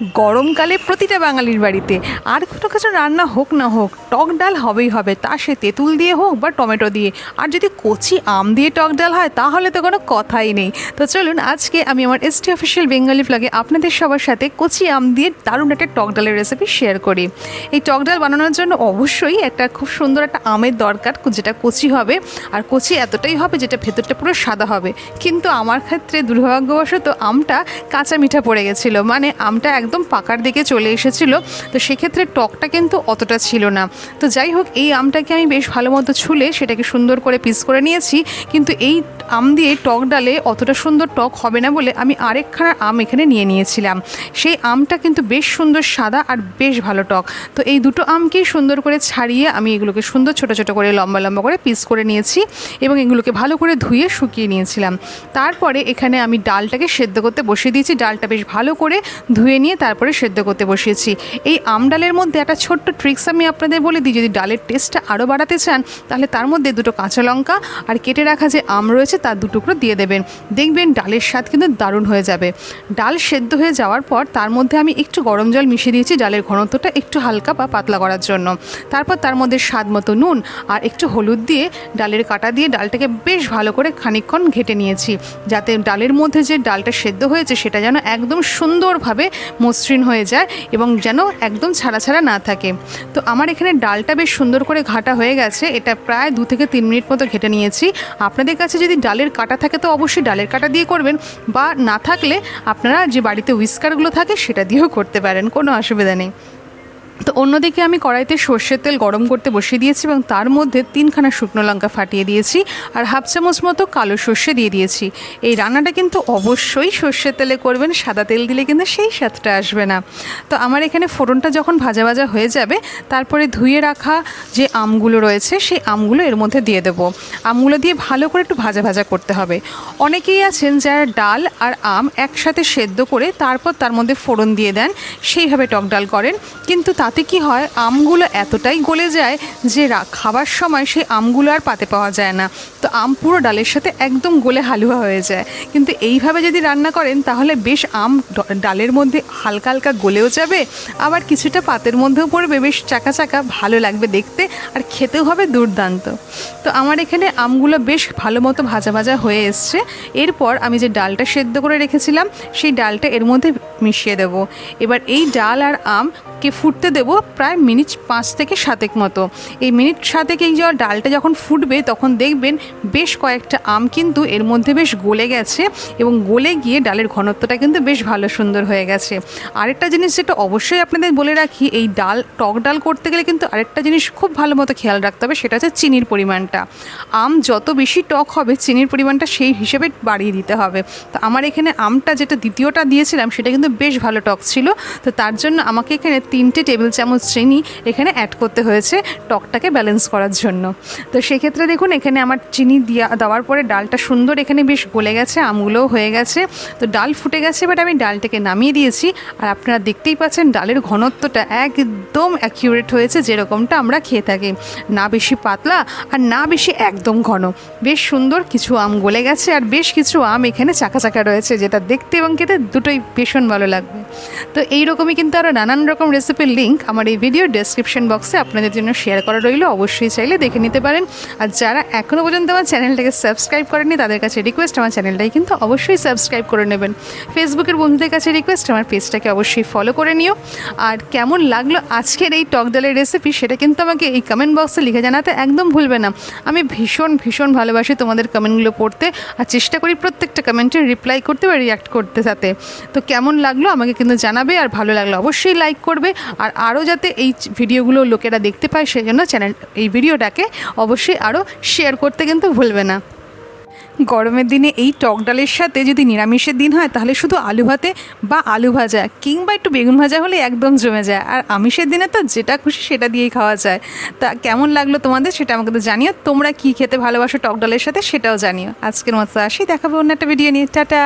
গরমকালে প্রতিটা বাঙালির বাড়িতে আর কোনো কিছু রান্না হোক না হোক টক ডাল হবেই হবে, তা সে তেঁতুল দিয়ে হোক বা টমেটো দিয়ে। আর যদি কচি আম দিয়ে টক ডাল হয় তাহলে তো কোনো কথাই নেই। তো চলুন আজকে আমি আমার এসটি অফিসিয়াল বেঙ্গলি ব্লগে আপনাদের সবার সাথে কচি আম দিয়ে দারুণ একটা টক ডালের রেসিপি শেয়ার করি। এই টক ডাল বানানোর জন্য অবশ্যই একটা খুব সুন্দর একটা আমের দরকার, যেটা কচি হবে, আর কচি এতটাই হবে যেটা ভেতরটা পুরো সাদা হবে। কিন্তু আমার ক্ষেত্রে দুর্ভাগ্যবশত আমটা কাঁচা মিঠা পড়ে গেছিলো, মানে আমটা একদম পাকার দিকে চলে এসেছিলো। তো সেক্ষেত্রে টকটা কিন্তু অতটা ছিল না। তো যাই হোক, এই আমটাকে আমি বেশ ভালো মতো ছুলে সেটাকে সুন্দর করে পিস করে নিয়েছি। কিন্তু এই আম দিয়ে টক ডালে অতটা সুন্দর টক হবে না বলে আমি আরেকখানা আম এখানে নিয়েছিলাম। সেই আমটা কিন্তু বেশ সুন্দর সাদা আর বেশ ভালো টক। তো এই দুটো আমকেই সুন্দর করে ছাড়িয়ে আমি এগুলোকে সুন্দর ছোটো ছোটো করে লম্বা লম্বা করে পিস করে নিয়েছি এবং এগুলোকে ভালো করে ধুয়ে শুকিয়ে নিয়েছিলাম। তারপরে এখানে আমি ডালটাকে সেদ্ধ করতে বসিয়ে দিয়েছি। ডালটা বেশ ভালো করে ধুয়ে নিয়ে তারপরে সেদ্ধ করতে বসিয়েছি। এই আম ডালের মধ্যে একটা ছোট্ট ট্রিক্স আমি আপনাদের বলে দিই, যদি ডালের টেস্টটা আরও বাড়াতে চান তাহলে তার মধ্যে দুটো কাঁচা লঙ্কা আর কেটে রাখা যে আম রয়েছে তার দু টুকরো দিয়ে দেবেন। দেখবেন ডালের স্বাদ কিন্তু দারুণ হয়ে যাবে। ডাল সেদ্ধ হয়ে যাওয়ার পর তার মধ্যে আমি একটু গরম জল মিশিয়ে দিয়েছি ডালের ঘনত্বটা একটু হালকা বা পাতলা করার জন্য। তারপর তার মধ্যে স্বাদ মতো নুন আর একটু হলুদ দিয়ে ডালের কাটা দিয়ে ডালটাকে বেশ ভালো করে খানিকক্ষণ ঘেটে নিয়েছি, যাতে ডালের মধ্যে যে ডালটা সেদ্ধ হয়েছে সেটা যেন একদম সুন্দরভাবে মসৃণ হয়ে যায় এবং যেন একদম ছাড়া ছাড়া না থাকে। তো আমার এখানে ডালটা বেশ সুন্দর করে ঘাটা হয়ে গেছে। এটা প্রায় 2 থেকে 3 মিনিট মতো ঘেটে নিয়েছি। আপনাদের কাছে যদি ডালের কাটা থাকে তো অবশ্যই ডালের কাটা দিয়ে করবেন, বা না থাকলে আপনারা যে বাড়িতে হুইস্কারগুলো থাকে সেটা দিয়েও করতে পারেন, কোনো অসুবিধা নেই। তো অন্যদিকে আমি কড়াইতে সর্ষের তেল গরম করতে বসিয়ে দিয়েছি এবং তার মধ্যে 3খানা শুকনো লঙ্কা ফাটিয়ে দিয়েছি আর হাফ চামচ মতো কালো সর্ষে দিয়ে দিয়েছি। এই রান্নাটা কিন্তু অবশ্যই সর্ষের তেলে করবেন, সাদা তেল দিলে কিন্তু সেই স্বাদটা আসবে না। তো আমার এখানে ফোড়নটা যখন ভাজা ভাজা হয়ে যাবে তারপরে ধুয়ে রাখা যে আমগুলো রয়েছে সেই আমগুলো এর মধ্যে দিয়ে দেবো। আমগুলো দিয়ে ভালো করে একটু ভাজা ভাজা করতে হবে। অনেকেই আছেন যারা ডাল আর আম একসাথে সেদ্ধ করে তারপর তার মধ্যে ফোড়ন দিয়ে দেন, সেইভাবে টক ডাল করেন। কিন্তু তাতে কি হয়, আমগুলো এতটাই গলে যায় যে খাবার সময় সেই আমগুলো আর পাতে পাওয়া যায় না। তো আম পুরো ডালের সাথে একদম গলে হালুয়া হয়ে যায়। কিন্তু এইভাবে যদি রান্না করেন তাহলে বেশ আম ডালের মধ্যে হালকা হালকা গলেও যাবে, আবার কিছুটা পাতের মধ্যেও পড়বে, বেশ চাকা চাকা ভালো লাগবে দেখতে, আর খেতেও হবে দুর্দান্ত। তো আমার এখানে আমগুলো বেশ ভালো মতো ভাজা ভাজা হয়ে এসছে। এরপর আমি যে ডালটা সেদ্ধ করে রেখেছিলাম সেই ডালটা এর মধ্যে মিশিয়ে দেবো। এবার এই ডাল আর আমকে ফুটতে দেবো প্রায় মিনিট 5 থেকে 7 মতো। এই মিনিট 7 এই ডালটা যখন ফুটবে তখন দেখবেন বেশ কয়েকটা আম কিন্তু এর মধ্যে বেশ গলে গেছে এবং গলে গিয়ে ডালের ঘনত্বটা কিন্তু বেশ ভালো সুন্দর হয়ে গেছে। আরেকটা জিনিস যেটা অবশ্যই আপনাদের বলে রাখি, এই টক ডাল করতে গেলে কিন্তু আরেকটা জিনিস খুব ভালো মতো খেয়াল রাখতে হবে, সেটা হচ্ছে চিনির পরিমাণটা। আম যত বেশি টক হবে চিনির পরিমাণটা সেই হিসেবে বাড়িয়ে দিতে হবে। তো আমার এখানে আমটা যেটা দ্বিতীয়টা দিয়েছিলাম সেটা কিন্তু বেশ ভালো টক ছিল। তো তার জন্য আমাকে এখানে 3টে টেবিল চামচ চিনি এখানে অ্যাড করতে হয়েছে টকটাকে ব্যালেন্স করার জন্য। তো সেক্ষেত্রে দেখুন এখানে আমার চিনি দেওয়ার পরে ডালটা সুন্দর এখানে বেশ গলে গেছে, আমগুলোও হয়ে গেছে। তো ডাল ফুটে গেছে, বাট আমি ডালটাকে নামিয়ে দিয়েছি। আর আপনারা দেখতেই পাচ্ছেন ডালের ঘনত্বটা একদম অ্যাকিউরেট হয়েছে, যেরকমটা আমরা খেয়ে থাকি, না বেশি পাতলা আর না বেশি একদম ঘন। বেশ সুন্দর কিছু আম গলে গেছে আর বেশ কিছু আম এখানে চাকা চাকা রয়েছে, যেটা দেখতে এবং খেতে দুটোই ভীষণ ভালো লাগবে। তো এইরকমই কিন্তু আরও নানান রকম রেসিপির লিঙ্ক আমার এই ভিডিও ডেসক্রিপশন বক্সে আপনাদের জন্য শেয়ার করা রইল, অবশ্যই চাইলে দেখে নিতে পারেন। আর যারা এখনও পর্যন্ত আমার চ্যানেলটাকে সাবস্ক্রাইব করেননি তাদের কাছে রিকোয়েস্ট আমার চ্যানেলটাই কিন্তু অবশ্যই সাবস্ক্রাইব করে নেবেন। ফেসবুকের বন্ধুদের কাছে রিকোয়েস্ট আমার পেজটাকে অবশ্যই ফলো করে নিও। আর কেমন লাগলো আজকের এই টক ডালের রেসিপি সেটা কিন্তু আমাকে এই কমেন্ট বক্সে লিখে জানাতে একদম ভুলবে না। আমি ভীষণ ভীষণ ভালোবাসি তোমাদের কমেন্টগুলো পড়তে, আর চেষ্টা করি প্রত্যেকটা কমেন্টে রিপ্লাই করতে বা রিঅ্যাক্ট করতে। সাথে তো কেমন লাগলো আমাকে কিন্তু জানাবে, আর ভালো লাগলো অবশ্যই লাইক করবে। আর আরও যাতে এই ভিডিওগুলো লোকেরা দেখতে পায় সেই জন্য এই ভিডিওটাকে অবশ্যই আরও শেয়ার করতে কিন্তু ভুলবে না। গরমের দিনে এই টক ডালের সাথে যদি নিরামিষের দিন হয় তাহলে শুধু আলু ভাতে বা আলু ভাজা কিংবা একটু বেগুন ভাজা হলে একদম জমে যায়। আর আমিষের দিনে তো যেটা খুশি সেটা দিয়েই খাওয়া যায়। তা কেমন লাগলো তোমাদের সেটা আমাকে তো জানিও। তোমরা কী খেতে ভালোবাসো টক ডালের সাথে সেটাও জানিও। আজকের মতো আসি, দেখাবো অন্য একটা ভিডিও নিয়ে। টাটা।